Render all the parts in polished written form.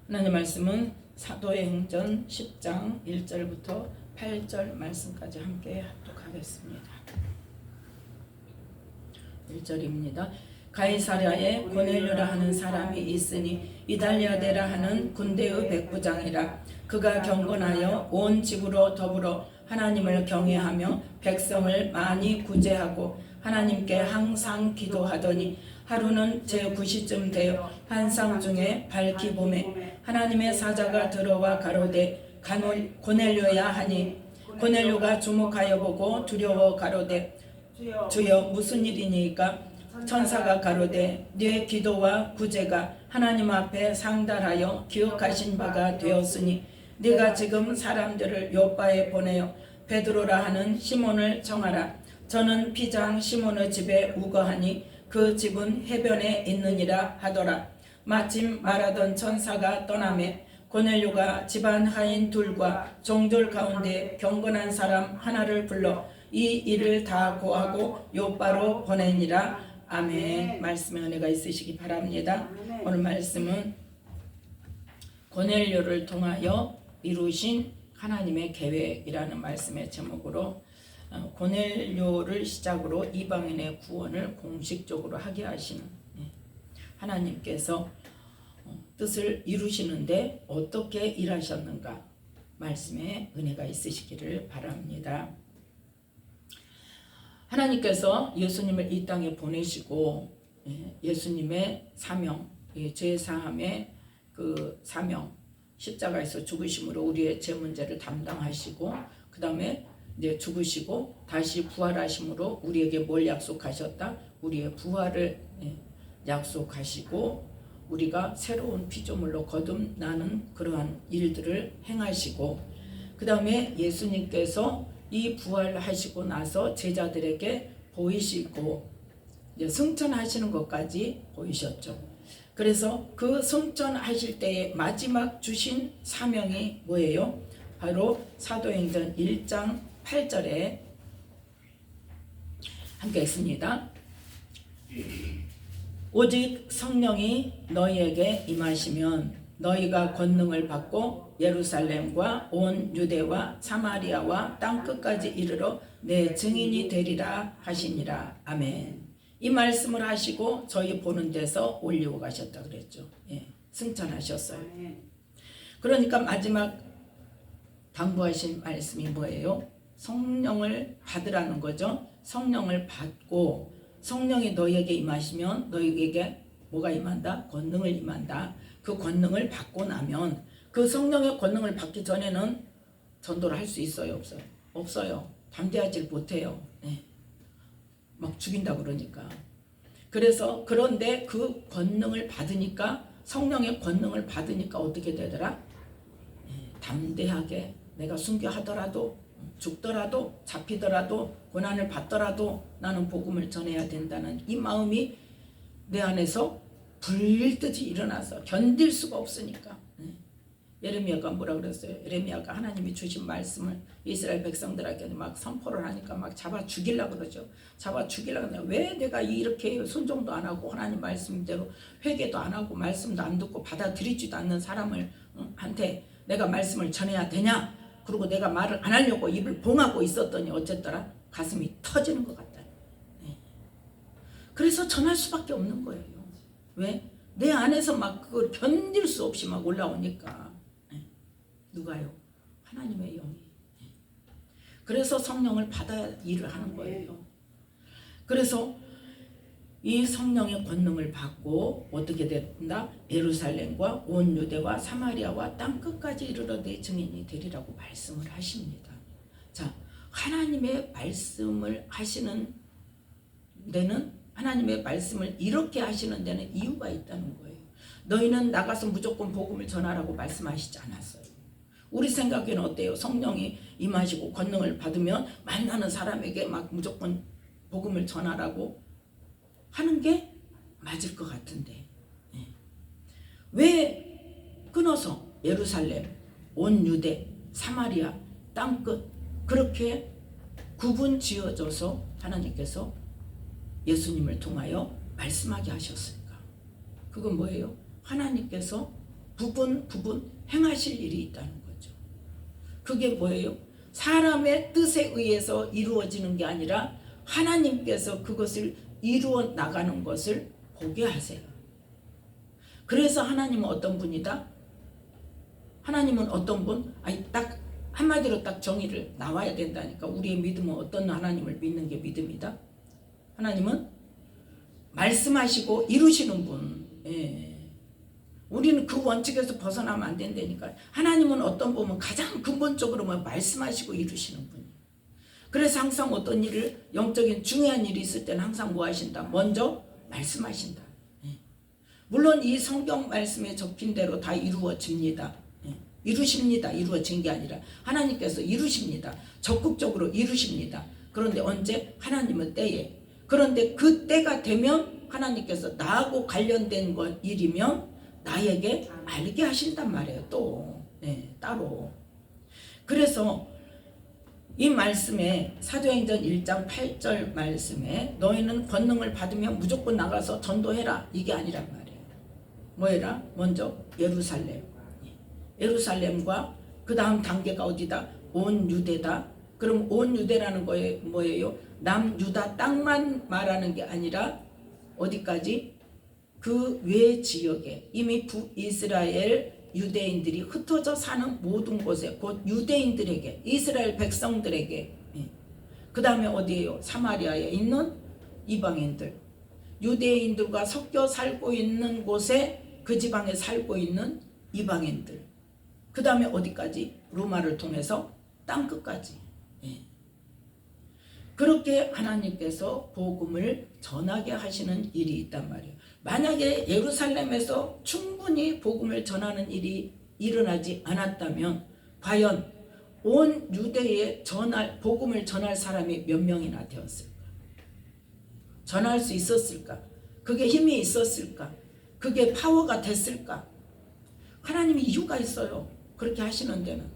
하나님 말씀은 사도행전 10장 1절부터 8절 말씀까지 함께 합독하겠습니다. 1절입니다. 가이사랴에 고넬료라 하는 사람이 있으니 이달리아데라 하는 군대의 백부장이라. 그가 경건하여 온 집으로 더불어 하나님을 경외하며 백성을 많이 구제하고 하나님께 항상 기도하더니 하루는 제9시쯤 되어 환상 중에 밝히 보매 하나님의 사자가 들어와 가로되 고넬료야 하니 고넬료가 주목하여 보고 두려워 가로되 주여 무슨 일이니까? 천사가 가로되 네 기도와 구제가 하나님 앞에 상달하여 기억하신 바가 되었으니 네가 지금 사람들을 요바에 보내어 베드로라 하는 시몬을 정하라. 저는 피장 시몬의 집에 우거하니 그 집은 해변에 있느니라 하더라. 마침 말하던 천사가 떠나매 고넬료가 집안 하인 둘과 종들 가운데 경건한 사람 하나를 불러 이 일을 다 고하고 요바로 보내니라. 아멘. 말씀의 은혜가 있으시기 바랍니다. 오늘 말씀은 고넬료를 통하여 이루신 하나님의 계획이라는 말씀의 제목으로 고넬료를 시작으로 이방인의 구원을 공식적으로 하게 하시는 하나님께서 뜻을 이루시는데 어떻게 일하셨는가 말씀에 은혜가 있으시기를 바랍니다. 하나님께서 예수님을 이 땅에 보내시고 예수님의 사명, 죄사함의 그 사명, 십자가에서 죽으심으로 우리의 죄 문제를 담당하시고 그 다음에 이제 죽으시고 다시 부활하심으로 우리에게 뭘 약속하셨다? 우리의 부활을 약속하시고 우리가 새로운 피조물로 거듭나는 그러한 일들을 행하시고 그 다음에 예수님께서 이 부활하시고 나서 제자들에게 보이시고 이제 승천하시는 것까지 보이셨죠. 그래서 그 승천하실 때의 마지막 주신 사명이 뭐예요? 바로 사도행전 1장 8절에 함께 했습니다. 오직 성령이 너희에게 임하시면 너희가 권능을 받고 예루살렘과 온 유대와 사마리아와 땅끝까지 이르러 내 증인이 되리라 하시니라. 아멘. 이 말씀을 하시고 저희 보는 데서 올리고 가셨다 그랬죠. 승천하셨어요. 그러니까 마지막 당부하신 말씀이 뭐예요? 성령을 받으라는 거죠. 성령을 받고 성령이 너희에게 임하시면 너희에게 뭐가 임한다? 권능을 임한다. 그 권능을 받고 나면 그 성령의 권능을 받기 전에는 전도를 할 수 있어요? 없어요? 없어요. 담대하지 못해요. 막 죽인다 그러니까. 그래서 그런데 그 권능을 받으니까 성령의 권능을 받으니까 어떻게 되더라? 담대하게 내가 순교하더라도 죽더라도 잡히더라도 고난을 받더라도 나는 복음을 전해야 된다는 이 마음이 내 안에서 불릴 듯이 일어나서 견딜 수가 없으니까. 예레미야가 뭐라 그랬어요? 예레미야가 하나님이 주신 말씀을 이스라엘 백성들에게 막 선포를 하니까 막 잡아 죽이려고 그러죠. 잡아 죽이려고 그러죠. 왜 내가 이렇게 순종도 안 하고 하나님 말씀대로 회개도 안 하고 말씀도 안 듣고 받아들이지도 않는 사람을 한테 내가 말씀을 전해야 되냐? 그리고 내가 말을 안 하려고 입을 봉하고 있었더니 어쨌더라? 가슴이 터지는 것 같다. 그래서 전할 수밖에 없는 거예요. 왜? 내 안에서 막 그걸 견딜 수 없이 막 올라오니까. 누가요? 하나님의 영이. 그래서 성령을 받아야 일을 하는 거예요. 그래서 이 성령의 권능을 받고 어떻게 된다? 예루살렘과 온 유대와 사마리아와 땅끝까지 이르러 내 증인이 되리라고 말씀을 하십니다. 자, 하나님의 말씀을 하시는 데는 하나님의 말씀을 이렇게 하시는 데는 이유가 있다는 거예요. 너희는 나가서 무조건 복음을 전하라고 말씀하시지 않았어요. 우리 생각에는 어때요? 성령이 임하시고 권능을 받으면 만나는 사람에게 막 무조건 복음을 전하라고 하는 게 맞을 것 같은데 왜 끊어서 예루살렘, 온 유대, 사마리아, 땅끝 그렇게 구분 지어져서 하나님께서 예수님을 통하여 말씀하게 하셨을까? 그건 뭐예요? 하나님께서 부분 행하실 일이 있다는 거죠. 그게 뭐예요? 사람의 뜻에 의해서 이루어지는 게 아니라 하나님께서 그것을 이루어 나가는 것을 보게 하세요. 그래서 하나님은 어떤 분이다? 하나님은 어떤 분? 아니, 딱 한마디로 딱 정의를 나와야 된다니까. 우리의 믿음은 어떤 하나님을 믿는 게 믿음이다? 하나님은 말씀하시고 이루시는 분. 예. 우리는 그 원칙에서 벗어나면 안 된다니까. 하나님은 어떤 보면 가장 근본적으로 말씀하시고 이루시는 분이에요. 그래서 항상 어떤 일을, 영적인 중요한 일이 있을 때는 항상 뭐 하신다? 먼저 말씀하신다. 예. 물론 이 성경 말씀에 적힌 대로 다 이루어집니다. 예. 이루십니다. 이루어진 게 아니라 하나님께서 이루십니다. 적극적으로 이루십니다. 그런데 언제? 하나님은 때에. 그런데 그 때가 되면 하나님께서 나하고 관련된 일이면 나에게 알게 하신단 말이에요. 또 따로. 그래서 이 말씀에 사도행전 1장 8절 말씀에 너희는 권능을 받으면 무조건 나가서 전도해라, 이게 아니란 말이에요. 뭐 해라? 먼저 예루살렘과 그 다음 단계가 어디다? 온 유대다. 그럼 온 유대라는 거에 뭐예요? 남유다 땅만 말하는 게 아니라 어디까지? 그 외 지역에 이미 북이스라엘 유대인들이 흩어져 사는 모든 곳에, 곧 유대인들에게, 이스라엘 백성들에게, 그 다음에 어디에요? 사마리아에 있는 이방인들, 유대인들과 섞여 살고 있는 곳에 그 지방에 살고 있는 이방인들, 그 다음에 어디까지? 로마를 통해서 땅끝까지. 그렇게 하나님께서 복음을 전하게 하시는 일이 있단 말이에요. 만약에 예루살렘에서 충분히 복음을 전하는 일이 일어나지 않았다면 과연 온 유대에 복음을 전할 사람이 몇 명이나 되었을까? 전할 수 있었을까? 그게 힘이 있었을까? 그게 파워가 됐을까? 하나님이 이유가 있어요. 그렇게 하시는 데는.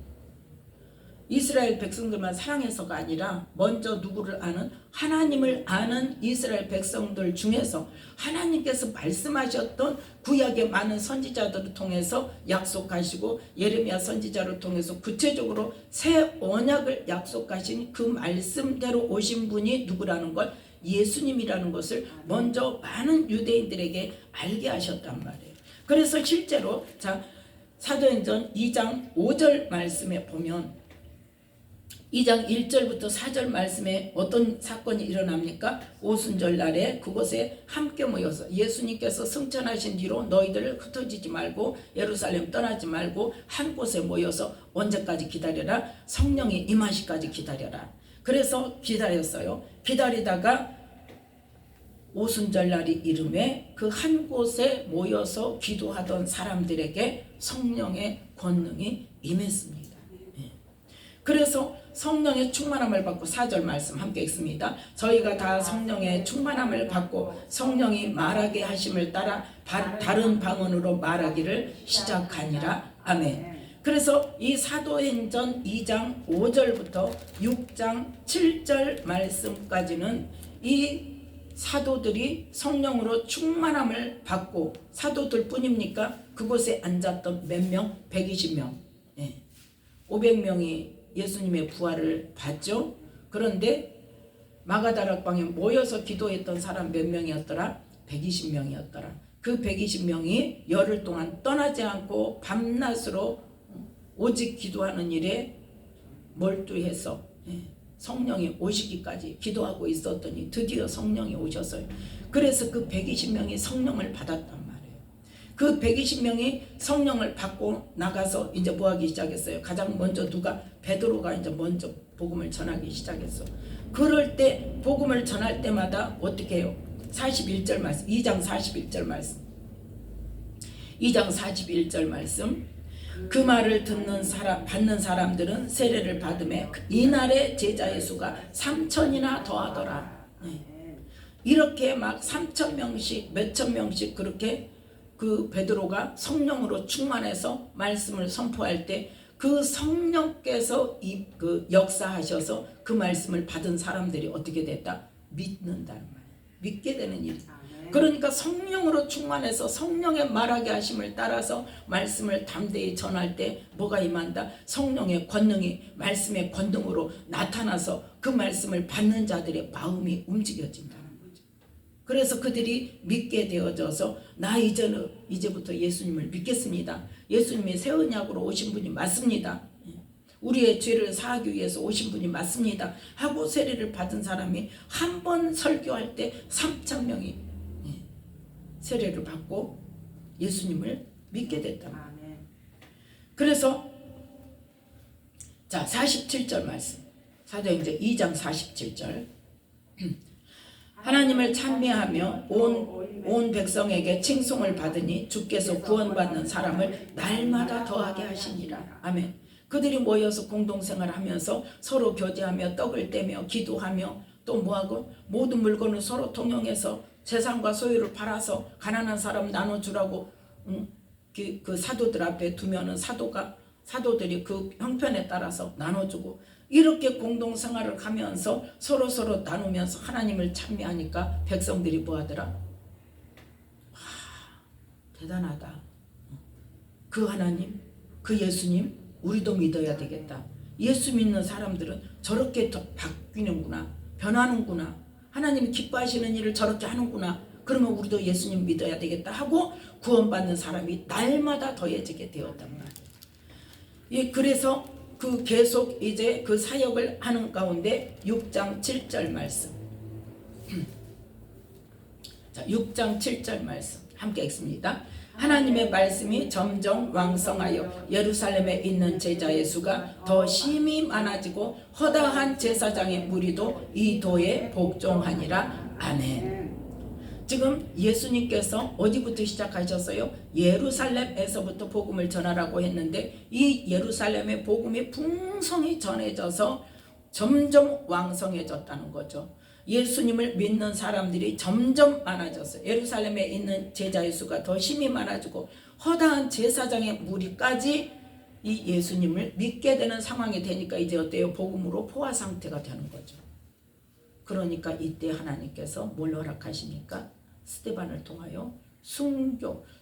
이스라엘 백성들만 사랑해서가 아니라 먼저 누구를 아는? 하나님을 아는 이스라엘 백성들 중에서 하나님께서 말씀하셨던 구약의 많은 선지자들을 통해서 약속하시고 예레미야 선지자를 통해서 구체적으로 새 언약을 약속하신 그 말씀대로 오신 분이 누구라는 걸, 예수님이라는 것을 먼저 많은 유대인들에게 알게 하셨단 말이에요. 그래서 실제로 사도행전 2장 5절 말씀에 보면 2장 1절부터 4절 말씀에 어떤 사건이 일어납니까? 오순절 날에 그곳에 함께 모여서 예수님께서 승천하신 뒤로 너희들 흩어지지 말고 예루살렘 떠나지 말고 한 곳에 모여서 언제까지 기다려라? 성령이 임하시까지 기다려라. 그래서 기다렸어요. 기다리다가 오순절 날이 이름에 그 한 곳에 모여서 기도하던 사람들에게 성령의 권능이 임했습니다. 그래서 성령의 충만함을 받고 4절 말씀 함께 읽습니다. 저희가 다 성령의 충만함을 받고 성령이 말하게 하심을 따라 다른 방언으로 말하기를 시작하니라. 아멘. 그래서 이 사도행전 2장 5절부터 6장 7절 말씀까지는 이 사도들이 성령으로 충만함을 받고, 사도들 뿐입니까? 그곳에 앉았던 몇 명? 120명. 500명이 예수님의 부활을 봤죠. 그런데 마가다락방에 모여서 기도했던 사람 몇 명이었더라? 120명이었더라. 그 120명이 열흘 동안 떠나지 않고 밤낮으로 오직 기도하는 일에 몰두해서 성령이 오시기까지 기도하고 있었더니 드디어 성령이 오셨어요. 그래서 그 120명이 성령을 받았단 말이에요. 그 120명이 성령을 받고 나가서 이제 뭐 하기 시작했어요? 가장 먼저 누가? 베드로가 이제 먼저 복음을 전하기 시작했어. 그럴 때 복음을 전할 때마다 어떻게 해요? 41절 말씀, 2장 41절 말씀. 2장 41절 말씀. 그 말을 받는 사람들은 세례를 받음에 이날의 제자의 수가 3,000이나 더하더라. 이렇게 막 3,000명씩 몇천 명씩 그렇게 그 베드로가 성령으로 충만해서 말씀을 선포할 때 그 성령께서 그 역사하셔서 그 말씀을 받은 사람들이 어떻게 됐다? 믿는다는 말이에요. 믿게 되는 일. 그러니까 성령으로 충만해서 성령의 말하게 하심을 따라서 말씀을 담대히 전할 때 뭐가 임한다? 성령의 권능이 말씀의 권능으로 나타나서 그 말씀을 받는 자들의 마음이 움직여진다는 거죠. 그래서 그들이 믿게 되어져서 나 이제부터 예수님을 믿겠습니다. 예수님이 새 언약으로 오신 분이 맞습니다. 우리의 죄를 사하기 위해서 오신 분이 맞습니다 하고 세례를 받은 사람이 한 번 설교할 때 3,000명이 세례를 받고 예수님을 믿게 됐다. 그래서 자 47절 말씀, 사도행전 2장 47절 하나님을 찬미하며 온 백성에게 칭송을 받으니 주께서 구원받는 사람을 날마다 더하게 하시니라. 아멘. 그들이 모여서 공동생활을 하면서 서로 교제하며 떡을 떼며 기도하며 또 뭐하고 모든 물건을 서로 통용해서 재산과 소유를 팔아서 가난한 사람 나눠주라고 그 사도들 앞에 두면은 사도들이 그 형편에 따라서 나눠주고 이렇게 공동생활을 하면서 서로 나누면서 하나님을 찬미하니까 백성들이 뭐하더라? 와, 대단하다. 그 하나님, 그 예수님 우리도 믿어야 되겠다. 예수 믿는 사람들은 저렇게 더 바뀌는구나, 변하는구나, 하나님이 기뻐하시는 일을 저렇게 하는구나. 그러면 우리도 예수님 믿어야 되겠다 하고 구원받는 사람이 날마다 더해지게 되었단 말이에요. 예, 그래서 그 계속 이제 그 사역을 하는 가운데 6장 7절 말씀. 자, 6장 7절 말씀 함께 읽습니다. 하나님의 말씀이 점점 왕성하여 예루살렘에 있는 제자의 수가 더 심히 많아지고 허다한 제사장의 무리도 이 도에 복종하니라. 아멘. 지금 예수님께서 어디부터 시작하셨어요? 예루살렘에서부터 복음을 전하라고 했는데 이 예루살렘의 복음이 풍성히 전해져서 점점 왕성해졌다는 거죠. 예수님을 믿는 사람들이 점점 많아졌어요. 예루살렘에 있는 제자의 수가 더 심히 많아지고 허다한 제사장의 무리까지 이 예수님을 믿게 되는 상황이 되니까 이제 어때요? 복음으로 포화 상태가 되는 거죠. 그러니까 이때 하나님께서 뭘 허락하십니까? 스데반을 통하여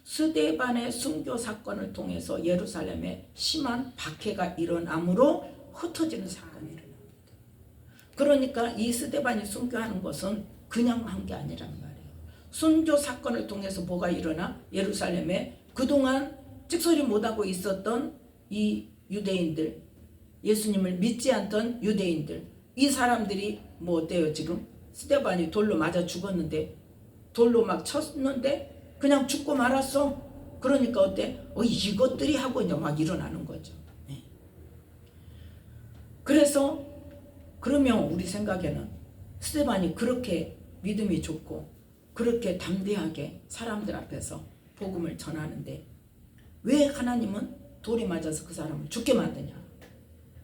스데반의 순교 사건을 통해서 예루살렘에 심한 박해가 일어나므로 흩어지는 사건이 일어납니다. 그러니까 이 스데반이 순교하는 것은 그냥 한 게 아니란 말이에요. 순교 사건을 통해서 뭐가 일어나? 예루살렘에 그동안 찍소리 못하고 있었던 이 유대인들, 예수님을 믿지 않던 유대인들, 이 사람들이 뭐 어때요? 지금 스데반이 돌로 맞아 죽었는데, 돌로 막 쳤는데 그냥 죽고 말았어. 그러니까 어때? 이것들이 하고 이제 막 일어나는 거죠. 네. 그래서 그러면 우리 생각에는 스데반이 그렇게 믿음이 좋고 그렇게 담대하게 사람들 앞에서 복음을 전하는데 왜 하나님은 돌에 맞아서 그 사람을 죽게 만드냐?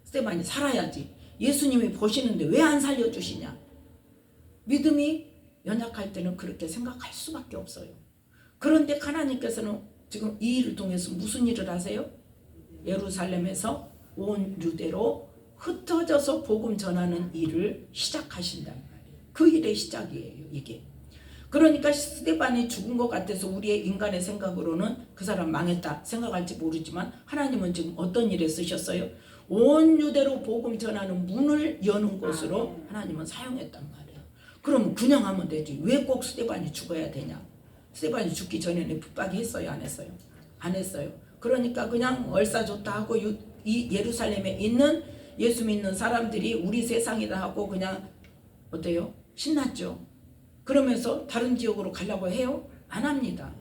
스데반이 살아야지. 예수님이 보시는데 왜 안 살려주시냐? 믿음이 연약할 때는 그렇게 생각할 수밖에 없어요. 그런데 하나님께서는 지금 이 일을 통해서 무슨 일을 하세요? 예루살렘에서 온 유대로 흩어져서 복음 전하는 일을 시작하신단 말이에요. 그 일의 시작이에요, 이게. 그러니까 스데반이 죽은 것 같아서 우리의 인간의 생각으로는 그 사람 망했다 생각할지 모르지만 하나님은 지금 어떤 일에 쓰셨어요? 온 유대로 복음 전하는 문을 여는 것으로 하나님은 사용했단 말이에요. 그럼 그냥 하면 되지. 왜 꼭 스데반이 죽어야 되냐? 스데반이 죽기 전에는 핍박이 했어요? 안 했어요? 안 했어요. 그러니까 그냥 얼싸좋다 하고 이 예루살렘에 있는 예수 믿는 사람들이 우리 세상이다 하고 그냥 어때요? 신났죠. 그러면서 다른 지역으로 가려고 해요? 안 합니다.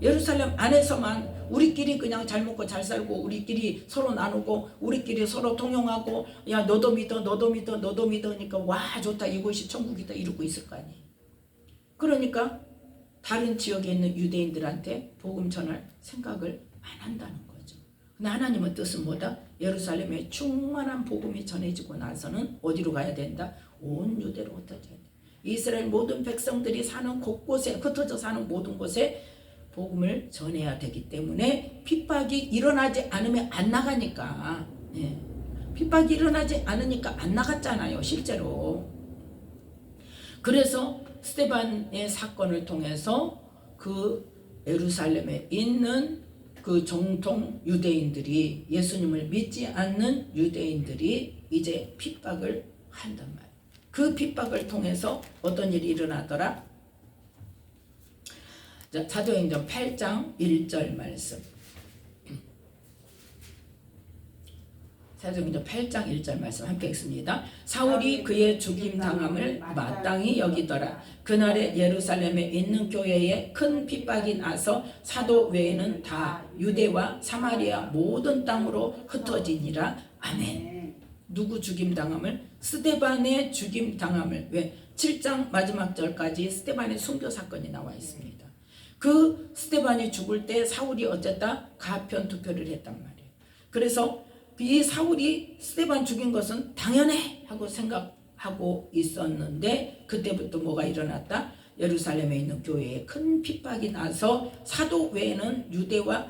예루살렘 안에서만 우리끼리 그냥 잘 먹고 잘 살고 우리끼리 서로 나누고 우리끼리 서로 통용하고 야 너도 믿어 너도 믿어 너도 믿으니까 와 좋다 이곳이 천국이다 이러고 있을 거 아니에요. 그러니까 다른 지역에 있는 유대인들한테 복음 전할 생각을 안 한다는 거죠. 근데 하나님의 뜻은 뭐다? 예루살렘에 충만한 복음이 전해지고 나서는 어디로 가야 된다? 온 유대로 흩어져야 돼. 이스라엘 모든 백성들이 사는 곳곳에 흩어져 사는 모든 곳에 복음을 전해야 되기 때문에 핍박이 일어나지 않으면 안 나가니까. 예. 핍박이 일어나지 않으니까 안 나갔잖아요, 실제로. 그래서 스데반의 사건을 통해서 그 예루살렘에 있는 그 정통 유대인들이, 예수님을 믿지 않는 유대인들이 이제 핍박을 한단 말이에요. 그 핍박을 통해서 어떤 일이 일어나더라? 자, 사도행전 8장 1절 말씀. 사도행전 8장 1절 말씀 함께 읽습니다. 사울이 그의 죽임 당함을 마땅히 여기더라. 그날에 예루살렘에 있는 교회에 큰 핍박이 나서 사도 외에는 다 유대와 사마리아 모든 땅으로 흩어지니라. 아멘. 누구 죽임 당함을? 스데반의 죽임 당함을. 왜? 7장 마지막 절까지 스데반의 순교 사건이 나와 있습니다. 그 스데반이 죽을 때 사울이 어쨌다? 가편 투표를 했단 말이에요. 그래서 이 사울이 스데반 죽인 것은 당연해 하고 생각하고 있었는데, 그때부터 뭐가 일어났다? 예루살렘에 있는 교회에 큰 핍박이 나서 사도 외에는 유대와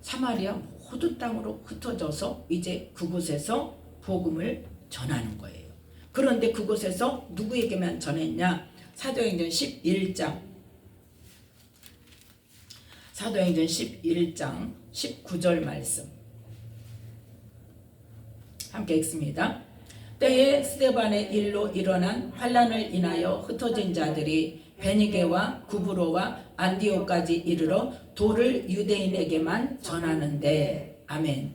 사마리아 모든 땅으로 흩어져서 이제 그곳에서 복음을 전하는 거예요. 그런데 그곳에서 누구에게만 전했냐? 사도행전 11장 19절 말씀 함께 읽습니다. 때에 스데반의 일로 일어난 환란을 인하여 흩어진 자들이 베니게와 구브로와 안디오까지 이르러 도를 유대인에게만 전하는데. 아멘.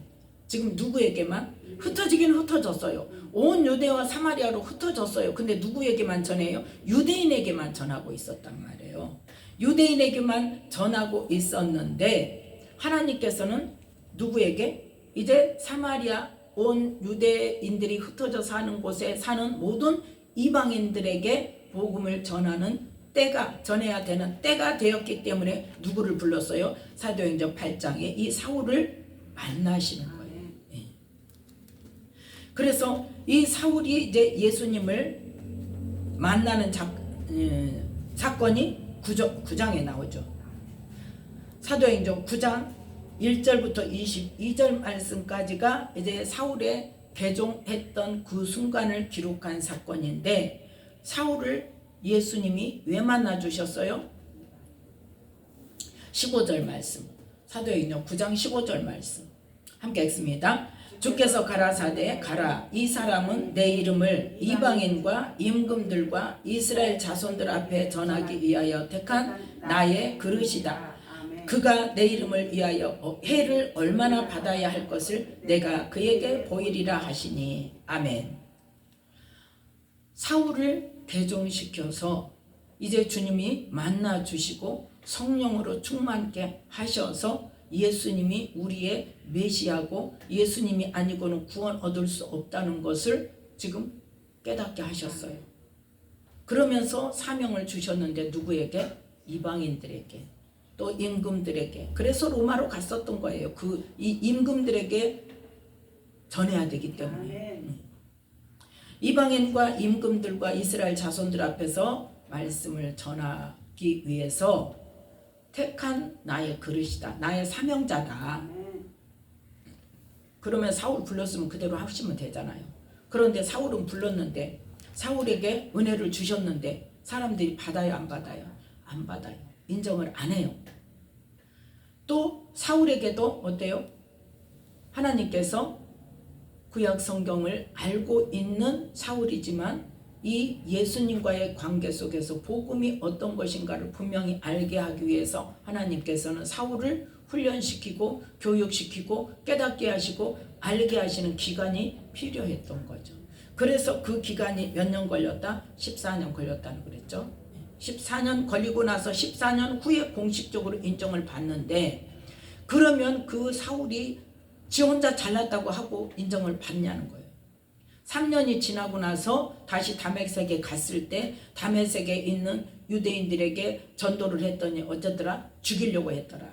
지금 누구에게만? 흩어지긴 흩어졌어요. 온 유대와 사마리아로 흩어졌어요. 근데 누구에게만 전해요? 유대인에게만 전하고 있었단 말이에요. 유대인에게만 전하고 있었는데 하나님께서는 누구에게? 이제 사마리아 온 유대인들이 흩어져 사는 곳에 사는 모든 이방인들에게 복음을 전하는 때가, 전해야 되는 때가 되었기 때문에 누구를 불렀어요? 사도행전 8장에 이 사울을 만나시는 거예요. 그래서 이 사울이 이제 예수님을 만나는 사건이 9장에 나오죠. 사도행전 9장 1절부터 22절 말씀까지가 이제 사울의 개종했던 그 순간을 기록한 사건인데, 사울을 예수님이 왜 만나 주셨어요? 15절 말씀. 사도행전 9장 15절 말씀 함께 읽습니다. 주께서 가라사대 가라, 이 사람은 내 이름을 이방인과 임금들과 이스라엘 자손들 앞에 전하기 위하여 택한 나의 그릇이다. 그가 내 이름을 위하여 해를 얼마나 받아야 할 것을 내가 그에게 보이리라 하시니. 아멘. 사울을 개종시켜서 이제 주님이 만나 주시고 성령으로 충만케 하셔서 예수님이 우리의 메시아고 예수님이 아니고는 구원 얻을 수 없다는 것을 지금 깨닫게 하셨어요. 그러면서 사명을 주셨는데 누구에게? 이방인들에게, 또 임금들에게. 그래서 로마로 갔었던 거예요. 이 임금들에게 전해야 되기 때문에. 이방인과 임금들과 이스라엘 자손들 앞에서 말씀을 전하기 위해서 택한 나의 그릇이다. 나의 사명자다. 그러면 사울 불렀으면 그대로 하시면 되잖아요. 그런데 사울은 불렀는데, 사울에게 은혜를 주셨는데 사람들이 받아요, 안 받아요? 안 받아요. 인정을 안 해요. 또 사울에게도 어때요? 하나님께서 구약 성경을 알고 있는 사울이지만 이 예수님과의 관계 속에서 복음이 어떤 것인가를 분명히 알게 하기 위해서 하나님께서는 사울을 훈련시키고 교육시키고 깨닫게 하시고 알게 하시는 기간이 필요했던 거죠. 그래서 그 기간이 몇 년 걸렸다? 14년 걸렸다는 그랬죠. 14년 걸리고 나서 14년 후에 공식적으로 인정을 받는데, 그러면 그 사울이 지 혼자 잘났다고 하고 인정을 받냐는 거예요. 3년이 지나고 나서 다시 다메섹에 갔을 때 다메섹에 있는 유대인들에게 전도를 했더니 어쩌더라? 죽이려고 했더라.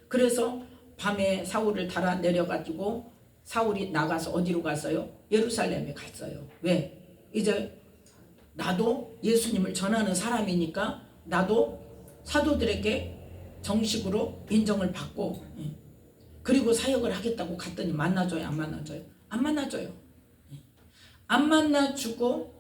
그래서 밤에 사울을 달아 내려가지고 사울이 나가서 어디로 갔어요? 예루살렘에 갔어요. 왜? 이제 나도 예수님을 전하는 사람이니까 나도 사도들에게 정식으로 인정을 받고, 그리고 사역을 하겠다고 갔더니 만나줘요, 안 만나줘요? 안 만나줘요. 안 만나주고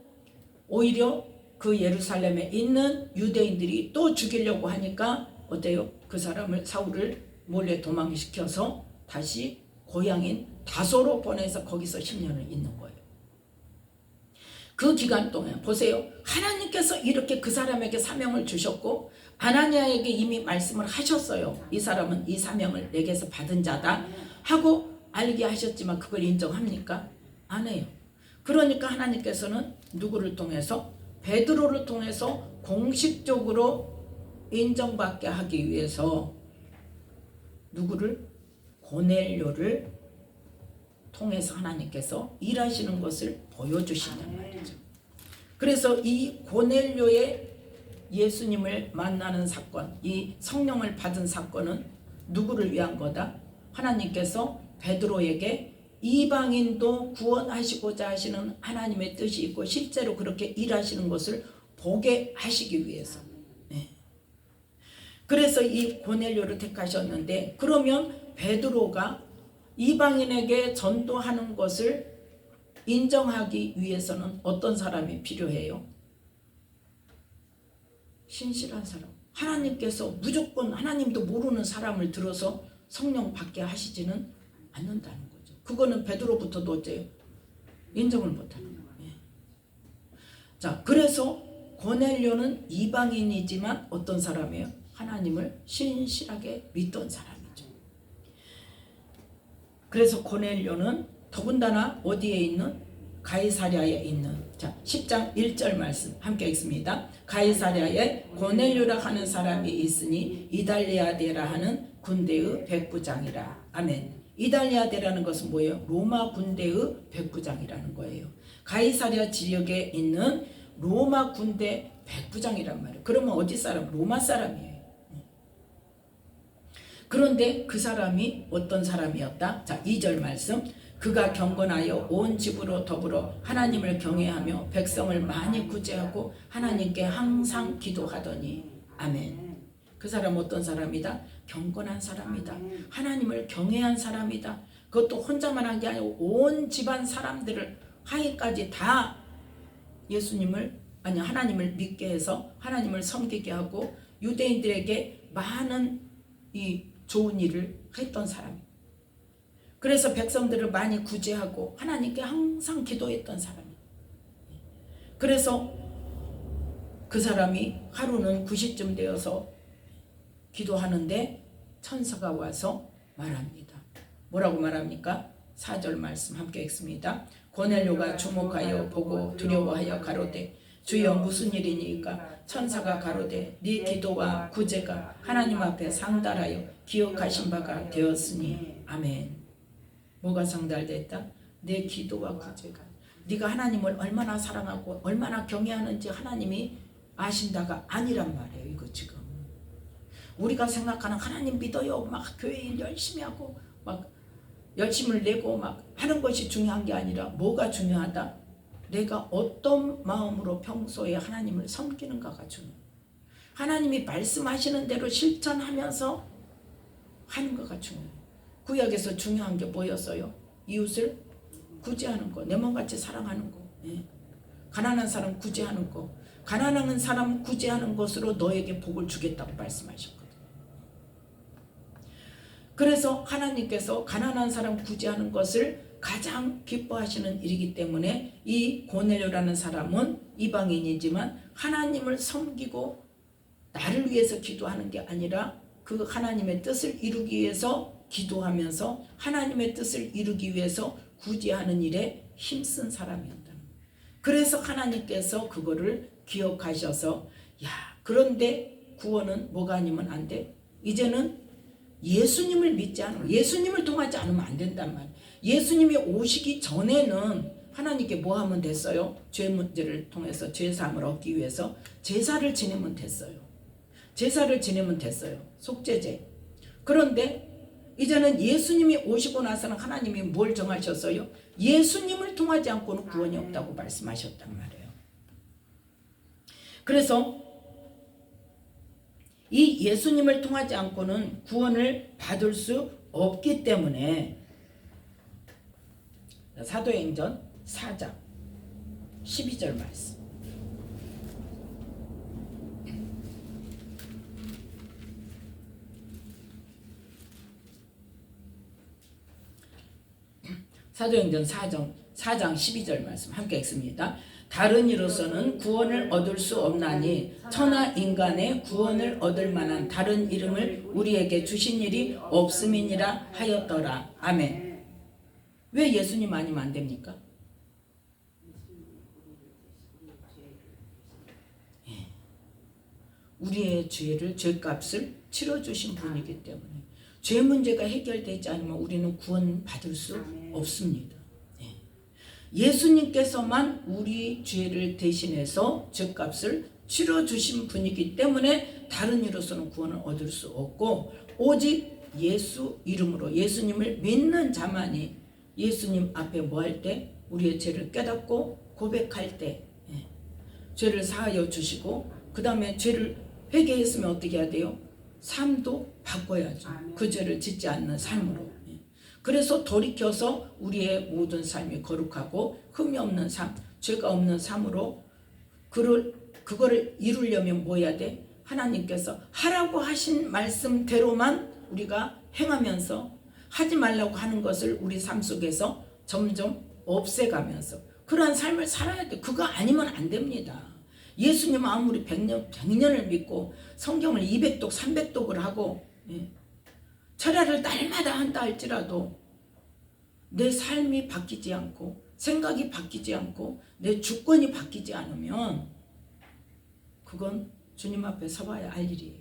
오히려 그 예루살렘에 있는 유대인들이 또 죽이려고 하니까 어때요? 그 사람을 사울을 몰래 도망시켜서 다시 고향인 다소로 보내서 거기서 10년을 있는 거예요. 그 기간 동안 보세요. 하나님께서 이렇게 그 사람에게 사명을 주셨고 아나니아에게 이미 말씀을 하셨어요. 이 사람은 이 사명을 내게서 받은 자다 하고 알게 하셨지만 그걸 인정합니까? 안 해요. 그러니까 하나님께서는 누구를 통해서? 베드로를 통해서 공식적으로 인정받게 하기 위해서 누구를? 고넬료를 통해서 하나님께서 일하시는 것을 보여주신단 말이죠. 그래서 이 고넬료의 예수님을 만나는 사건, 이 성령을 받은 사건은 누구를 위한 거다? 하나님께서 베드로에게 이방인도 구원하시고자 하시는 하나님의 뜻이 있고 실제로 그렇게 일하시는 것을 보게 하시기 위해서. 그래서 이 고넬료를 택하셨는데, 그러면 베드로가 이방인에게 전도하는 것을 인정하기 위해서는 어떤 사람이 필요해요? 신실한 사람. 하나님께서 무조건 하나님도 모르는 사람을 들어서 성령 받게 하시지는 않는다는 거죠. 그거는 베드로부터도 어째요? 인정을 못하는 거예요. 자, 그래서 고넬료는 이방인이지만 어떤 사람이에요? 하나님을 신실하게 믿던 사람이죠. 그래서 고넬료는 더군다나 어디에 있는? 가이사랴에 있는, 자 10장 1절 말씀 함께 읽습니다. 가이사랴에 고넬료라 하는 사람이 있으니 이달리아데라 하는 군대의 백부장이라. 아멘. 이달리아데라는 것은 뭐예요? 로마 군대의 백부장이라는 거예요. 가이사랴 지역에 있는 로마 군대 백부장이란 말이에요. 그러면 어디 사람? 로마 사람이에요. 그런데 그 사람이 어떤 사람이었다? 자 2절 말씀. 그가 경건하여 온 집으로 더불어 하나님을 경외하며 백성을 많이 구제하고 하나님께 항상 기도하더니. 아멘. 그 사람 어떤 사람이다? 경건한 사람이다. 하나님을 경외한 사람이다. 그것도 혼자만 한 게 아니고 온 집안 사람들을 하이까지 다 예수님을 아니 하나님을 믿게 해서 하나님을 섬기게 하고 유대인들에게 많은 이 좋은 일을 했던 사람. 그래서 백성들을 많이 구제하고 하나님께 항상 기도했던 사람이에요. 그래서 그 사람이 하루는 9시쯤 되어서 기도하는데 천사가 와서 말합니다. 뭐라고 말합니까? 4절 말씀 함께 읽습니다. 고넬료가 주목하여 보고 두려워하여 가로되 주여 무슨 일이니까? 천사가 가로되 네 기도와 구제가 하나님 앞에 상달하여 기억하신 바가 되었으니. 아멘. 뭐가 상달됐다? 내 기도와 구제가. 네가 하나님을 얼마나 사랑하고 얼마나 경외하는지 하나님이 아신다가 아니란 말이에요. 이거 지금 우리가 생각하는 하나님 믿어요 막 교회 일 열심히 하고 막 열심을 내고 막 하는 것이 중요한 게 아니라 뭐가 중요하다? 내가 어떤 마음으로 평소에 하나님을 섬기는가가 중요해요. 하나님이 말씀하시는 대로 실천하면서 하는 거가 중요해요. 구약에서 중요한 게 뭐였어요? 이웃을 구제하는 거, 내 몸같이 사랑하는 거. 가난한 사람 구제하는 거. 가난한 사람 구제하는 것으로 너에게 복을 주겠다고 말씀하셨거든요. 그래서 하나님께서 가난한 사람 구제하는 것을 가장 기뻐하시는 일이기 때문에 이 고넬료라는 사람은 이방인이지만 하나님을 섬기고 나를 위해서 기도하는 게 아니라 그 하나님의 뜻을 이루기 위해서 기도하면서 하나님의 뜻을 이루기 위해서 구제하는 일에 힘쓴 사람이었다. 그래서 하나님께서 그거를 기억하셔서 야 그런데 구원은 뭐가 아니면 안 돼? 이제는 예수님을 믿지 않으면 예수님을 통하지 않으면 안 된단 말이에요. 예수님이 오시기 전에는 하나님께 뭐 하면 됐어요? 죄 문제를 통해서 죄사함을 얻기 위해서 제사를 지내면 됐어요. 제사를 지내면 됐어요. 속죄제. 그런데 이제는 예수님이 오시고 나서는 하나님이 뭘 정하셨어요? 예수님을 통하지 않고는 구원이 없다고 말씀하셨단 말이에요. 그래서 이 예수님을 통하지 않고는 구원을 받을 수 없기 때문에 사도행전 4장 12절 말씀 사도행전 4장 12절 말씀 함께 읽습니다. 다른 이로서는 구원을 얻을 수 없나니 천하 인간의 구원을 얻을 만한 다른 이름을 우리에게 주신 일이 없음이니라 하였더라. 아멘. 왜 예수님 아니면 안 됩니까? 우리의 죄를, 죄값을 치러주신 분이기 때문에 죄 문제가 해결되지 않으면 우리는 구원받을 수 없습니다. 예수님께서만 우리 죄를 대신해서 죄값을 치러주신 분이기 때문에 다른 이로서는 구원을 얻을 수 없고, 오직 예수 이름으로 예수님을 믿는 자만이 예수님 앞에 뭐 할 때, 우리의 죄를 깨닫고 고백할 때 죄를 사하여 주시고, 그 다음에 죄를 회개했으면 어떻게 해야 돼요? 삶도 바꿔야죠. 그 죄를 짓지 않는 삶으로. 그래서 돌이켜서 우리의 모든 삶이 거룩하고 흠이 없는 삶, 죄가 없는 삶으로 그거를 이루려면 뭐 해야 돼? 하나님께서 하라고 하신 말씀대로만 우리가 행하면서 하지 말라고 하는 것을 우리 삶 속에서 점점 없애가면서 그러한 삶을 살아야 돼. 그거 아니면 안 됩니다. 예수님 아무리 100년을 믿고 성경을 200독 300독을 하고 철야를 날마다 한다 할지라도 내 삶이 바뀌지 않고 생각이 바뀌지 않고 내 주권이 바뀌지 않으면 그건 주님 앞에 서봐야 알 일이에요.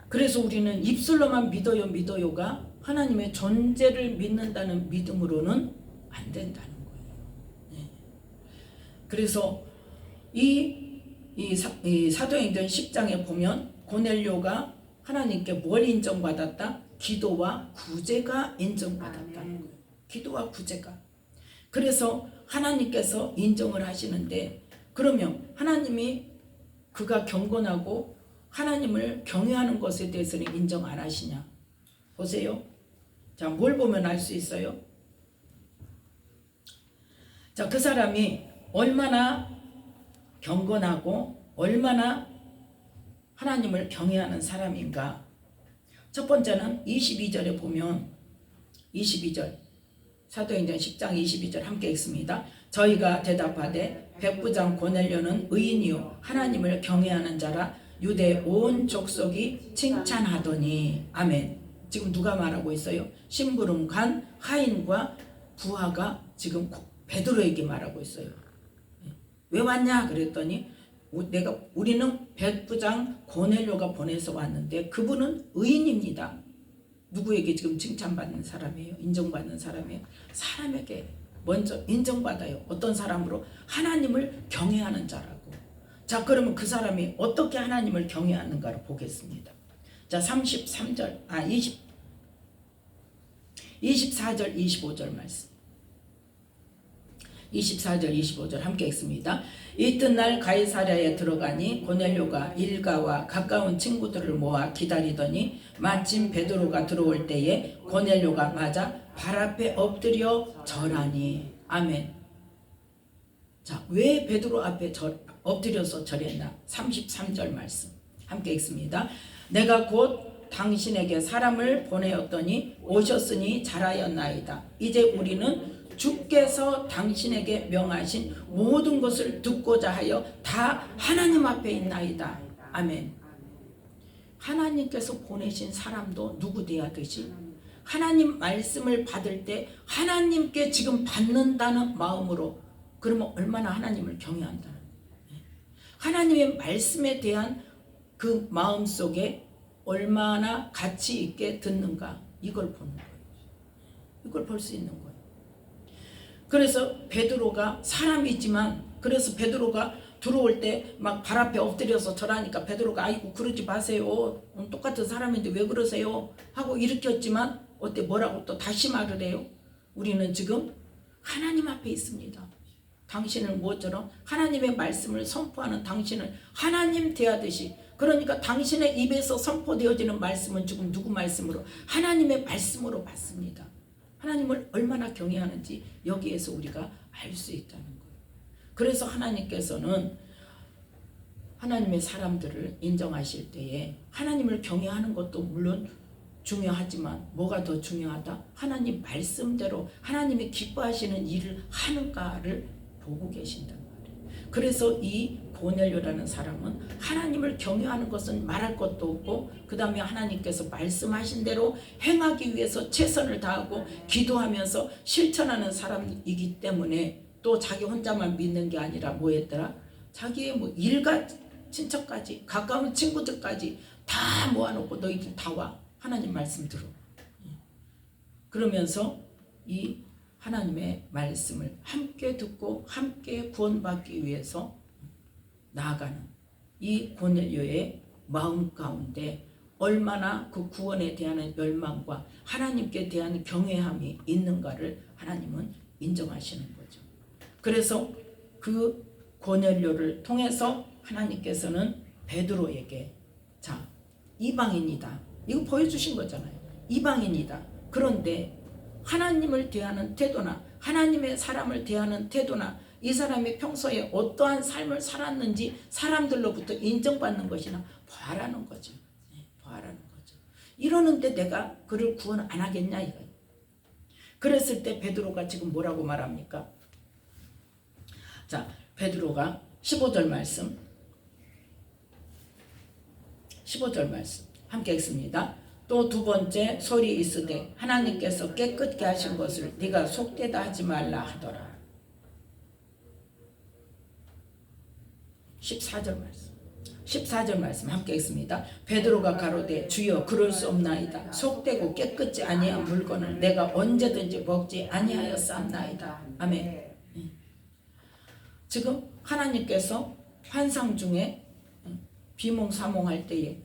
그래서 우리는 입술로만 믿어요가 하나님의 존재를 믿는다는 믿음으로는 안 된다는 거예요. 그래서 이 사도행전 10장에 보면 고넬료가 하나님께 뭘 인정받았다? 기도와 구제가 인정받았다는 거예요. 기도와 구제가. 그래서 하나님께서 인정을 하시는데, 그러면 하나님이 그가 경건하고 하나님을 경외하는 것에 대해서는 인정 안 하시냐? 보세요. 자, 뭘 보면 알 수 있어요? 자, 그 사람이 얼마나 경건하고 얼마나 하나님을 경외하는 사람인가? 첫 번째는 22절에 보면 22절 사도행전 10장 22절 함께 읽습니다. 저희가 대답하되 백부장 고넬료는 의인이요 하나님을 경외하는 자라 유대 온 족속이 칭찬하더니. 아멘. 지금 누가 말하고 있어요? 심부름 간 하인과 부하가 지금 베드로에게 말하고 있어요. 왜 왔냐 그랬더니 우리는 백부장 고넬료가 보내서 왔는데 그분은 의인입니다. 누구에게 지금 칭찬받는 사람이에요? 인정받는 사람이에요? 사람에게 먼저 인정받아요. 어떤 사람으로? 하나님을 경외하는 자라고. 자, 그러면 그 사람이 어떻게 하나님을 경외하는가를 보겠습니다. 자, 24절 24절 25절 말씀. 24절 25절 함께 읽습니다. 이튿날 가이사랴에 들어가니 고넬료가 일가와 가까운 친구들을 모아 기다리더니 마침 베드로가 들어올 때에 고넬료가 맞아 발 앞에 엎드려 절하니. 아멘. 자, 왜 베드로 앞에 엎드려서 절했나? 33절 말씀 함께 읽습니다. 내가 곧 당신에게 사람을 보내었더니 오셨으니 잘하였나이다. 이제 우리는 주께서 당신에게 명하신 모든 것을 듣고자 하여 다 하나님 앞에 있나이다. 아멘. 하나님께서 보내신 사람도 누구 되야듯이 하나님 말씀을 받을 때 하나님께 지금 받는다는 마음으로, 그러면 얼마나 하나님을 경외한다는 거예요. 하나님의 말씀에 대한 그 마음 속에 얼마나 가치 있게 듣는가, 이걸 보는 거예요. 이걸 볼 수 있는 거예요. 그래서 베드로가 사람이지만, 그래서 베드로가 들어올 때 막 발 앞에 엎드려서 절하니까 베드로가 아이고 그러지 마세요, 똑같은 사람인데 왜 그러세요 하고 일으켰지만 어때, 뭐라고 또 다시 말을 해요? 우리는 지금 하나님 앞에 있습니다. 당신을 뭐처럼 하나님의 말씀을 선포하는 당신을 하나님 대하듯이, 그러니까 당신의 입에서 선포되어지는 말씀은 지금 누구 말씀으로? 하나님의 말씀으로 받습니다. 하나님을 얼마나 경외하는지 여기에서 우리가 알 수 있다는 거예요. 그래서 하나님께서는 하나님의 사람들을 인정하실 때에 하나님을 경외하는 것도 물론 중요하지만 뭐가 더 중요하다? 하나님 말씀대로 하나님이 기뻐하시는 일을 하는가를 보고 계신단 말이에요. 그래서 이 고넬료라는 사람은 하나님을 경외하는 것은 말할 것도 없고, 그 다음에 하나님께서 말씀하신 대로 행하기 위해서 최선을 다하고 기도하면서 실천하는 사람이기 때문에, 또 자기 혼자만 믿는 게 아니라 뭐 했더라? 자기의 뭐 일가 친척까지, 가까운 친구들까지 다 모아놓고 너희들 다 와, 하나님 말씀 들어. 그러면서 이 하나님의 말씀을 함께 듣고 함께 구원받기 위해서 나아가는 이 고넬료의 마음 가운데 얼마나 그 구원에 대한 열망과 하나님께 대한 경외함이 있는가를 하나님은 인정하시는 거죠. 그래서 그 고넬료를 통해서 하나님께서는 베드로에게, 자, 이방인이다, 이거 보여주신 거잖아요. 이방인이다. 그런데 하나님을 대하는 태도나 하나님의 사람을 대하는 태도나 이 사람이 평소에 어떠한 삶을 살았는지 사람들로부터 인정받는 것이나 봐라는 거죠. 봐라는 거죠. 이러는데 내가 그를 구원 안 하겠냐 이거예요. 그랬을 때 베드로가 지금 뭐라고 말합니까? 자, 베드로가 15절 말씀, 15절 말씀 함께 읽습니다. 또 두 번째 소리 있으되 하나님께서 깨끗게 하신 것을 네가 속되다 하지 말라 하더라. 14절 말씀, 14절 말씀 함께 읽습니다. 베드로가 가로되 주여 그럴 수 없나이다. 속되고 깨끗지 아니한 물건을 내가 언제든지 먹지 아니하였사옵나이다. 아멘. 지금 하나님께서 환상 중에 비몽사몽할 때에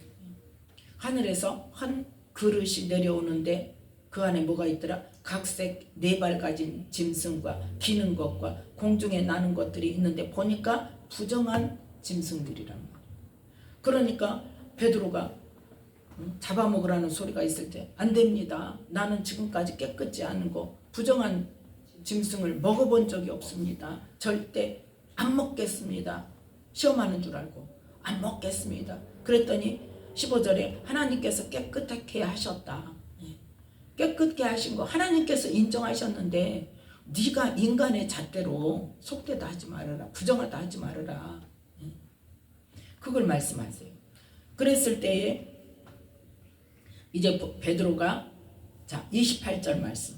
하늘에서 한 그릇이 내려오는데 그 안에 뭐가 있더라? 각색 네 발 가진 짐승과 기는 것과 공중에 나는 것들이 있는데 보니까 부정한 짐승들이란 말이에요. 그러니까 베드로가 잡아먹으라는 소리가 있을 때 안 됩니다. 나는 지금까지 깨끗지 않은 거 부정한 짐승을 먹어본 적이 없습니다. 절대 안 먹겠습니다. 시험하는 줄 알고 안 먹겠습니다. 그랬더니 15절에 하나님께서 깨끗하게 하셨다. 깨끗게 하신 거 하나님께서 인정하셨는데 네가 인간의 잣대로 속되다 하지 말아라, 부정하다 하지 말아라, 그걸 말씀하세요. 그랬을 때에 이제 베드로가, 자 28절 말씀,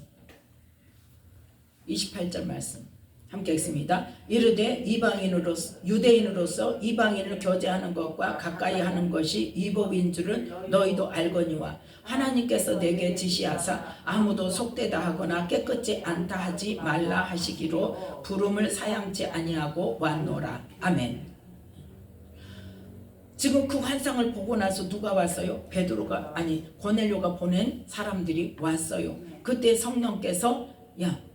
28절 말씀 함께 읽습니다. 이르되 이방인으로서 유대인으로서 이방인을 교제하는 것과 가까이 하는 것이 위법인 줄은 너희도 알거니와 하나님께서 내게 지시하사 아무도 속되다 하거나 깨끗지 않다 하지 말라 하시기로 부름을 사양치 아니하고 왔노라. 아멘. 지금 그 환상을 보고 나서 누가 왔어요? 베드로가, 아니 고넬료가 보낸 사람들이 왔어요. 그때 성령께서 야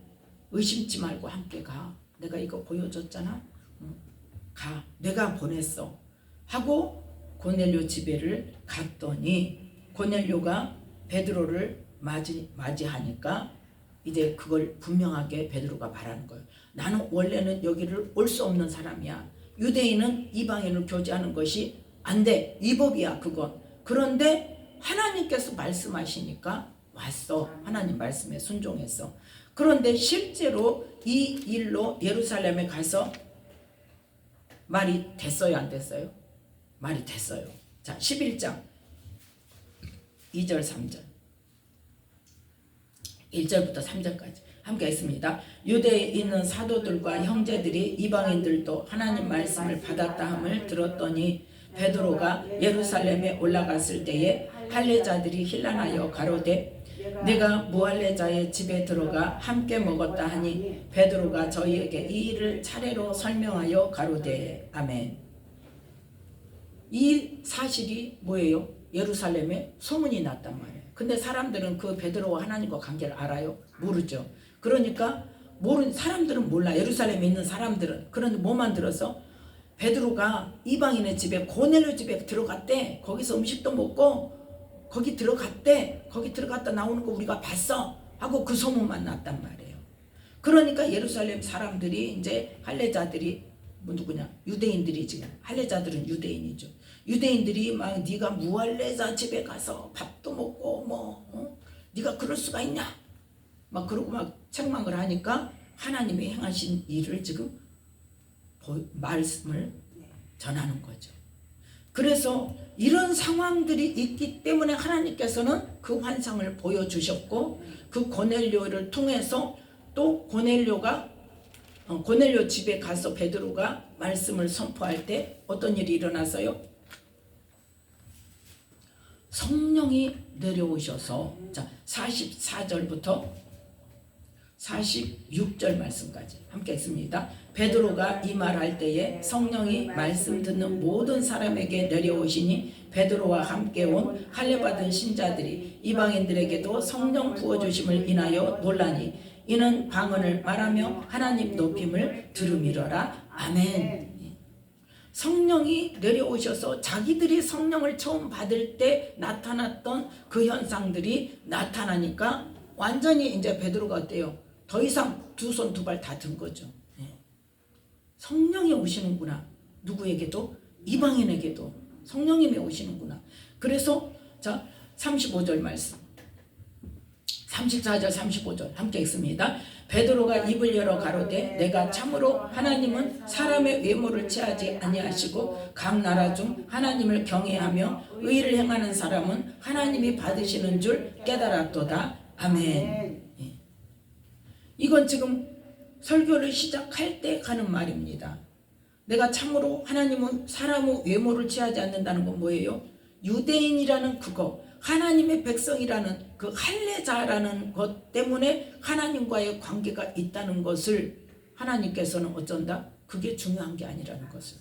의심치 말고 함께 가. 내가 이거 보여줬잖아. 가. 내가 보냈어. 하고 고넬료 집에를 갔더니 고넬료가 베드로를 맞이하니까 이제 그걸 분명하게 베드로가 말하는 거예요. 나는 원래는 여기를 올 수 없는 사람이야. 유대인은 이방인을 교제하는 것이 안 돼. 위법이야 그건. 그런데 하나님께서 말씀하시니까 왔어. 하나님 말씀에 순종했어. 그런데 실제로 이 일로 예루살렘에 가서 말이 됐어요, 안 됐어요? 말이 됐어요. 자, 11장 2절 3절 1절부터 3절까지 함께 했습니다. 유대에 있는 사도들과 형제들이 이방인들도 하나님 말씀을 받았다 함을 들었더니 베드로가 예루살렘에 올라갔을 때에 할례자들이 힐난하여 가로되 내가 무할례자의 집에 들어가 함께 먹었다 하니 베드로가 저희에게 이 일을 차례로 설명하여 가로되. 아멘. 이 사실이 뭐예요? 예루살렘에 소문이 났단 말이에요. 근데 사람들은 그 베드로와 하나님과 관계를 알아요? 모르죠. 그러니까 모르는 사람들은 몰라. 예루살렘에 있는 사람들은. 그런데 뭐만 들어서 베드로가 이방인의 집에 고넬료 집에 들어갔대. 거기서 음식도 먹고 거기 들어갔대. 거기 들어갔다 나오는 거 우리가 봤어. 하고 그 소문만 났단 말이에요. 그러니까 예루살렘 사람들이 이제 할례자들이 뭐 누구냐? 유대인들이 지금 할례자들은 유대인이죠. 유대인들이 막 네가 무할례자 집에 가서 밥도 먹고 네가 그럴 수가 있냐 막 그러고 막 책망을 하니까 하나님이 행하신 일을 지금 말씀을 전하는 거죠. 그래서 이런 상황들이 있기 때문에 하나님께서는 그 환상을 보여주셨고 그 고넬료를 통해서 또 고넬료 집에 가서 베드로가 말씀을 선포할 때 어떤 일이 일어나서요? 성령이 내려오셔서 자 44절부터 46절 말씀까지 함께 읽습니다. 베드로가 이 말할 때에 성령이 말씀 듣는 모든 사람에게 내려오시니 베드로와 함께 온 할례받은 신자들이 이방인들에게도 성령 부어주심을 인하여 놀라니 이는 방언을 말하며 하나님 높임을 들음이러라. 아멘. 성령이 내려오셔서 자기들이 성령을 처음 받을 때 나타났던 그 현상들이 나타나니까 완전히 이제 베드로가 어때요? 더 이상 두 손 두 발 다 든 거죠. 성령이 오시는구나. 누구에게도 이방인에게도 성령님이 오시는구나. 그래서 자 35절 말씀 34절 35절 함께 읽습니다. 베드로가 입을 열어 가로되 내가 참으로 하나님은 사람의 외모를 취하지 아니하시고 각 나라 중 하나님을 경외하며 의를 행하는 사람은 하나님이 받으시는 줄 깨달았도다. 아멘. 이건 지금 설교를 시작할 때 가는 말입니다. 내가 참으로 하나님은 사람의 외모를 취하지 않는다는 건 뭐예요? 유대인이라는 그거, 하나님의 백성이라는 그 할례자라는 것 때문에 하나님과의 관계가 있다는 것을 하나님께서는 어쩐다? 그게 중요한 게 아니라는 것을.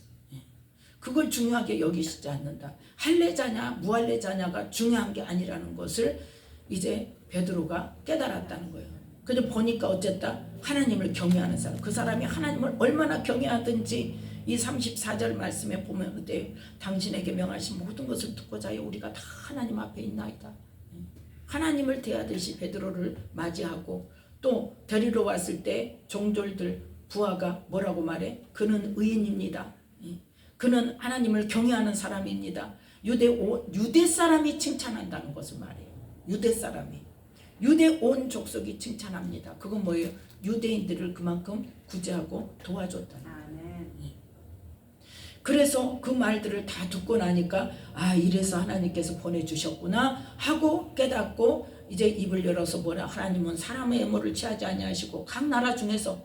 그걸 중요하게 여기시지 않는다. 할례자냐 무할례자냐가 중요한 게 아니라는 것을 이제 베드로가 깨달았다는 거예요. 그래서 보니까 어쨌다? 하나님을 경외하는 사람, 그 사람이 하나님을 얼마나 경외하든지 이 34절 말씀에 보면 어때요? 당신에게 명하신 모든 것을 듣고자 하여 우리가 다 하나님 앞에 있나이다. 하나님을 대하듯이 베드로를 맞이하고 또 데리러 왔을 때 종졸들 부하가 뭐라고 말해? 그는 의인입니다. 그는 하나님을 경외하는 사람입니다. 유대 사람이 칭찬한다는 것을 말해요. 유대 사람이. 유대 온 족속이 칭찬합니다. 그건 뭐예요? 유대인들을 그만큼 구제하고 도와줬다는 거예요. 그래서 그 말들을 다 듣고 나니까 아 이래서 하나님께서 보내주셨구나 하고 깨닫고 이제 입을 열어서 뭐라 하나님은 사람의 외모를 취하지 아니하시고 각 나라 중에서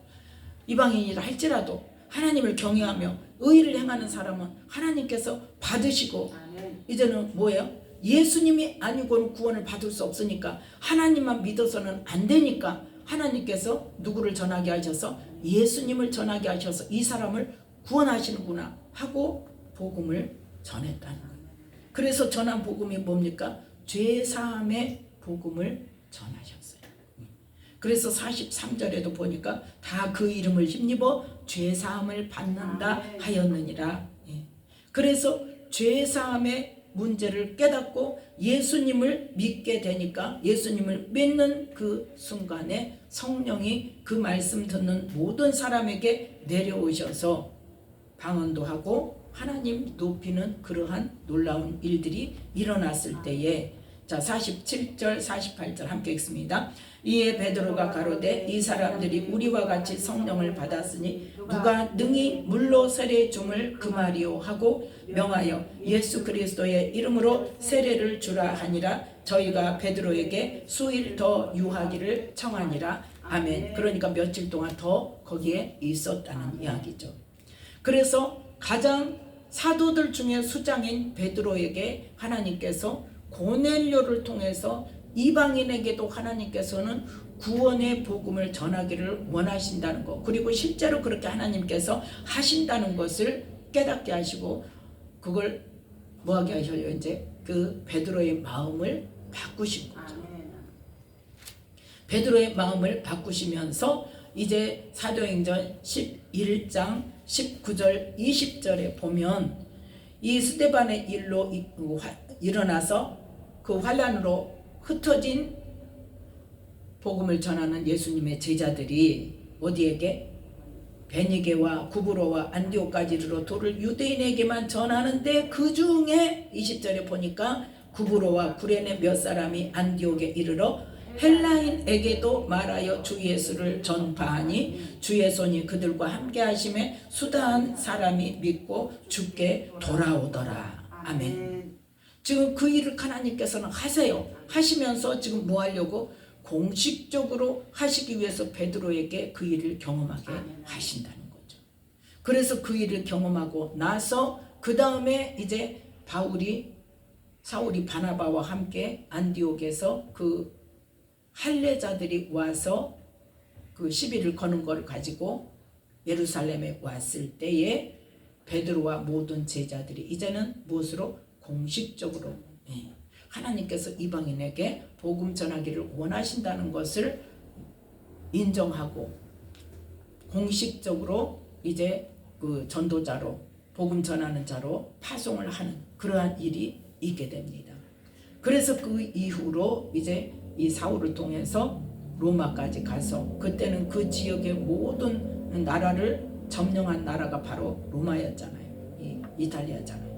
이방인이라 할지라도 하나님을 경외하며 의를 행하는 사람은 하나님께서 받으시고 이제는 뭐예요? 예수님이 아니고는 구원을 받을 수 없으니까 하나님만 믿어서는 안 되니까 하나님께서 누구를 전하게 하셔서 예수님을 전하게 하셔서 이 사람을 구원하시는구나 하고 복음을 전했다는 거예요. 그래서 전한 복음이 뭡니까? 죄사함의 복음을 전하셨어요. 그래서 43절에도 보니까 다 그 이름을 힘입어 죄사함을 받는다 하였느니라. 그래서 죄사함의 문제를 깨닫고 예수님을 믿게 되니까 예수님을 믿는 그 순간에 성령이 그 말씀 듣는 모든 사람에게 내려오셔서 방언도 하고 하나님 높이는 그러한 놀라운 일들이 일어났을 때에 자 47절 48절 함께 읽습니다. 이에 베드로가 가로되 이 사람들이 우리와 같이 성령을 받았으니 누가 능히 물로 세례 줌을 금하리요 하고 명하여 예수 그리스도의 이름으로 세례를 주라 하니라. 저희가 베드로에게 수일 더 유하기를 청하니라. 아멘. 그러니까 며칠 동안 더 거기에 있었다는 이야기죠. 그래서 가장 사도들 중에 수장인 베드로에게 하나님께서 고넬료를 통해서 이방인에게도 하나님께서는 구원의 복음을 전하기를 원하신다는 것, 그리고 실제로 그렇게 하나님께서 하신다는 것을 깨닫게 하시고 그걸 뭐하게 하셔요? 이제 그 베드로의 마음을 바꾸신 거죠. 베드로의 마음을 바꾸시면서 이제 사도행전 11장 19절 20절에 보면 이 스데반의 일로 일어나서 그 환란으로 흩어진 복음을 전하는 예수님의 제자들이 어디에게? 베니게와 구브로와 안디오까지 이르러 도를 유대인에게만 전하는데 그 중에 20절에 보니까 구브로와 구레네 몇 사람이 안디옥에 이르러 헬라인에게도 말하여 주 예수를 전파하니 주의 손이 그들과 함께 하심에 수다한 사람이 믿고 주께 돌아오더라. 아멘. 지금 그 일을 하나님께서는 하세요. 하시면서 지금 뭐 하려고? 공식적으로 하시기 위해서 베드로에게 그 일을 경험하게 하신다는 거죠. 그래서 그 일을 경험하고 나서 그 다음에 이제 사울이 바나바와 함께 안디옥에서 그 할례자들이 와서 그 시비를 거는 걸 가지고 예루살렘에 왔을 때에 베드로와 모든 제자들이 이제는 무엇으로? 공식적으로 하나님께서 이방인에게 복음 전하기를 원하신다는 것을 인정하고 공식적으로 이제 그 전도자로 복음 전하는 자로 파송을 하는 그러한 일이 있게 됩니다. 그래서 그 이후로 이제 이 사울을 통해서 로마까지 가서 그때는 그 지역의 모든 나라를 점령한 나라가 바로 로마였잖아요. 이탈리아잖아요.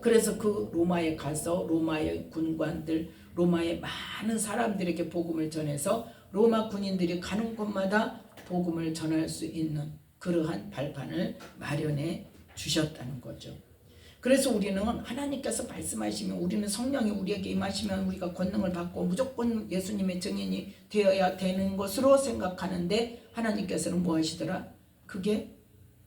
그래서 그 로마에 가서 로마의 군관들, 로마의 많은 사람들에게 복음을 전해서 로마 군인들이 가는 곳마다 복음을 전할 수 있는 그러한 발판을 마련해 주셨다는 거죠. 그래서 우리는 하나님께서 말씀하시면 우리는 성령이 우리에게 임하시면 우리가 권능을 받고 무조건 예수님의 증인이 되어야 되는 것으로 생각하는데 하나님께서는 뭐 하시더라? 그게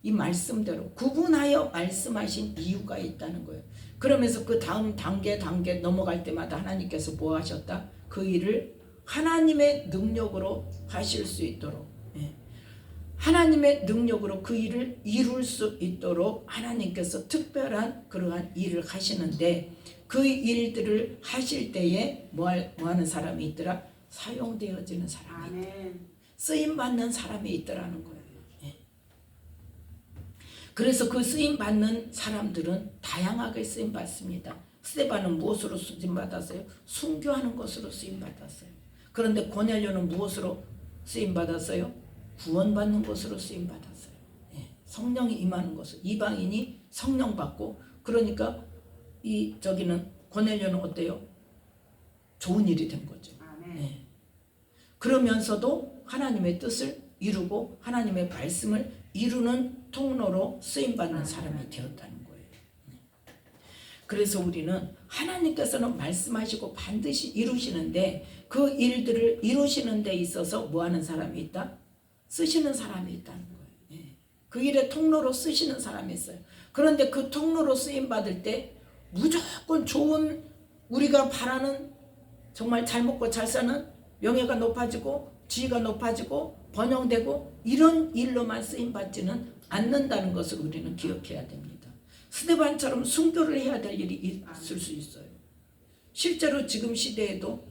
이 말씀대로 구분하여 말씀하신 이유가 있다는 거예요. 그러면서 그 다음 단계 넘어갈 때마다 하나님께서 뭐 하셨다? 그 일을 하나님의 능력으로 하실 수 있도록 하나님의 능력으로 그 일을 이룰 수 있도록 하나님께서 특별한 그러한 일을 하시는데 그 일들을 하실 때에 뭐 하는 사람이 있더라? 사용되어지는 사람이 있더라. 쓰임받는 사람이 있더라는 거예요. 그래서 그 쓰임받는 사람들은 다양하게 쓰임받습니다. 스데반은 무엇으로 쓰임받았어요? 순교하는 것으로 쓰임받았어요. 그런데 고넬료는 무엇으로 쓰임받았어요? 구원받는 것으로 쓰임받았어요. 성령이 임하는 것을 이방인이 성령 받고 그러니까 저기는 고넬료는 어때요? 좋은 일이 된 거죠. 그러면서도 하나님의 뜻을 이루고 하나님의 말씀을 이루는 통로로 쓰임받는 사람이 되었다는 거예요. 그래서 우리는 하나님께서는 말씀하시고 반드시 이루시는데 그 일들을 이루시는 데 있어서 뭐 하는 사람이 있다? 쓰시는 사람이 있다는 거예요. 그 일의 통로로 쓰시는 사람이 있어요. 그런데 그 통로로 쓰임받을 때 무조건 좋은 우리가 바라는 정말 잘 먹고 잘 사는 명예가 높아지고 지위가 높아지고 번영되고 이런 일로만 쓰임받지는 않는다는 것을 우리는 기억해야 됩니다. 스데반처럼 순교를 해야 될 일이 있을 수 있어요. 실제로 지금 시대에도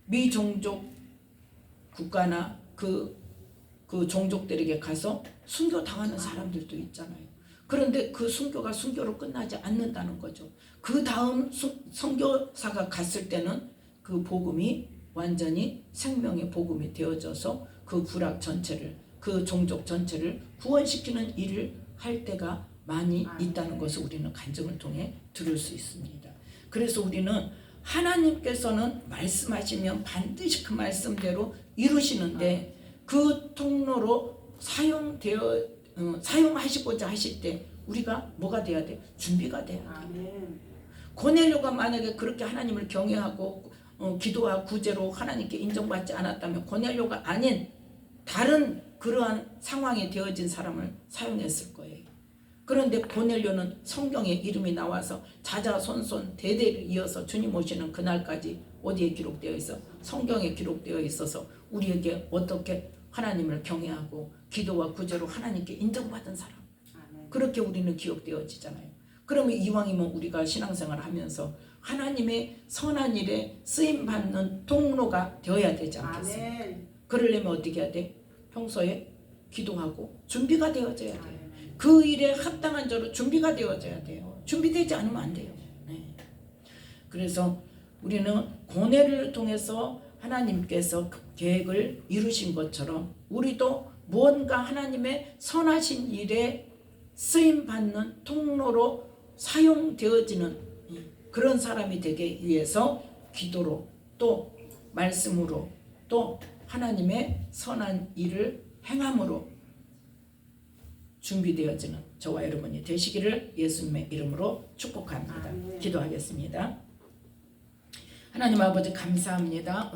미종족 국가나 그 종족들에게 가서 순교 당하는 사람들도 있잖아요. 그런데 그 순교가 순교로 끝나지 않는다는 거죠. 그 다음 선교사가 갔을 때는 그 복음이 완전히 생명의 복음이 되어져서 그 부락 전체를 그 종족 전체를 구원시키는 일을 할 때가 많이 있다는 것을 우리는 간증을 통해 들을 수 있습니다. 그래서 우리는 하나님께서는 말씀하시면 반드시 그 말씀대로 이루시는데 그 통로로 사용하시고자 하실 때 우리가 뭐가 돼야 돼? 준비가 돼야 돼. 고넬료가 만약에 그렇게 하나님을 경외하고 기도와 구제로 하나님께 인정받지 않았다면 고넬료가 아닌 다른 그러한 상황에 되어진 사람을 사용했을 거예요. 그런데 고넬료는 성경에 이름이 나와서 자자손손 대대를 이어서 주님 오시는 그날까지 어디에 기록되어 있어? 성경에 기록되어 있어서 우리에게 어떻게 하나님을 경외하고 기도와 구제로 하나님께 인정받은 사람. 그렇게 우리는 기억되어지잖아요. 그러면 이왕이면 우리가 신앙생활을 하면서 하나님의 선한 일에 쓰임받는 통로가 되어야 되지 않겠어요? 그러려면 어떻게 해야 돼? 평소에 기도하고 준비가 되어져야 돼요. 그 일에 합당한 자로 준비가 되어져야 돼요. 준비되지 않으면 안 돼요. 그래서 우리는 고뇌를 통해서 하나님께서 계획을 이루신 것처럼 우리도 무언가 하나님의 선하신 일에 쓰임받는 통로로 사용되어지는 그런 사람이 되기 위해서 기도로 또 말씀으로 또 하나님의 선한 일을 행함으로 준비되어지는 저와 여러분이 되시기를 예수님의 이름으로 축복합니다. 기도하겠습니다. 하나님 아버지 감사합니다.